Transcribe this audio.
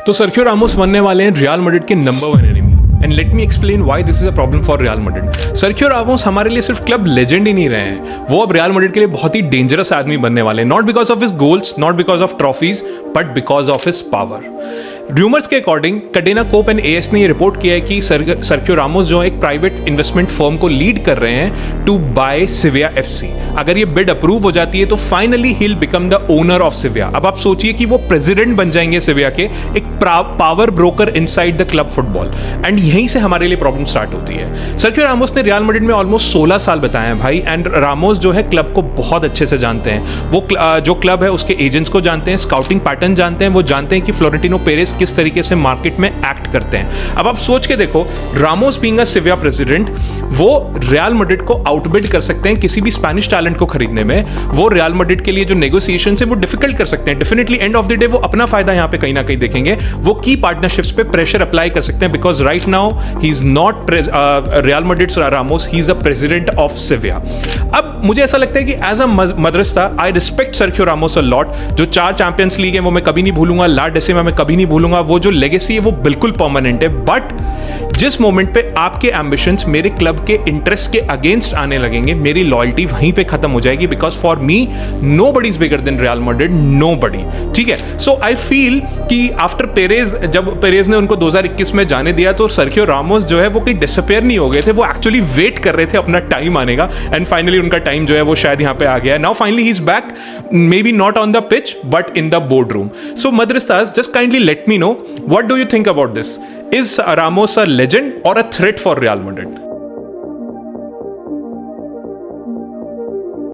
तो सर्खियो रामोस बनने वाले हैं रियल मैड्रिड के number 1 enemy. And let me explain why this is a problem for Real Madrid. Sergio Ramos हमारे लिए सिर्फ क्लब लेजेंड ही नहीं रहे हैं, वो अब रियल मैड्रिड के लिए बहुत ही डेंजरस आदमी बनने वाले हैं। Not because of his goals, not because of trophies, but because of his power. Rumours के according Cadena COPE and AS ने ये रिपोर्ट किया है कि सर्खियो रामोस जो एक प्राइवेट इन्वेस्टमेंट फर्म को लीड कर रहे हैं टू बाय सिविया एफसी। अगर ये बिड अप्रूव हो जाती है तो finally he will become the owner of Sevilla. अब आप सोचिए कि वो प्रेसिडेंट बन जाएंगे सिविया के, एक power broker inside the club football. And यहीं से हमारे लिए प्रॉब्लम स्टार्ट होती है। सर्खियो रामोस ने रियल मैड्रिड में ऑलमोस्ट 16 साल बताए हैं भाई। एंड रामोस जो है क्लब को बहुत अच्छे से जानते हैं। वो जो क्लब है उसके एजेंट्स को जानते हैं, स्काउटिंग पैटर्न जानते हैं, वो जानते हैं कि फ्लोरेंटिनो पेरेस किस तरीके से मार्केट में एक्ट करते हैं। अब आप सोच के देखो, रामोस बीइंग अ सिविया प्रेसिडेंट, वो रियल मैड्रिड को आउटबिड कर सकते हैं किसी भी स्पेनिश टैलेंट को खरीदने में। वो रियल मैड्रिड के लिए जो नेगोशिएशंस है वो डिफिकल्ट कर सकते हैं। Definitely end of the day वो अपना फायदा यहां पे कहीं ना कहीं देखेंगे। वो की पार्टनरशिप्स पे प्रेशर अप्लाई कर सकते हैं because right now he is not Real Madrid Ramos, he is a president of Sevilla. अब मुझे ऐसा लगता है कि as a Madridista I respect Sergio Ramos a lot. जो 4 चैंपियंस लीग है वो मैं कभी नहीं भूलूंगा, ला डेसिमा मैं कभी नहीं भूलूंगा। वो जो लेगेसी है वो बिल्कुल परमानेंट है। बट जिस मोमेंट पे आपके एम्बिशंस मेरे क्लब के इंटरेस्ट के अगेंस्ट आने लगेंगे, मेरी लॉयल्टी वहीं पे खत्म हो जाएगी। Because for me nobody is bigger than real Madrid, nobody. ठीक है, सो आई फील कि आफ्टर पेरेज, जब पेरेज ने उनको 2021 में जाने दिया तो सर्खियो रामोस जो है वो कहीं डिसअपियर नहीं हो गए थे। वो एक्चुअली वेट कर रहे थे अपना टाइम आने का। एंड फाइनली उनका टाइम जो है वो शायद यहाँ पे आ गया। Now finally he is back, maybe not on the pitch but in the boardroom. So Madridistas, just kindly let me know, what do you think about this? Is Ramos a legend or a threat for Real Madrid?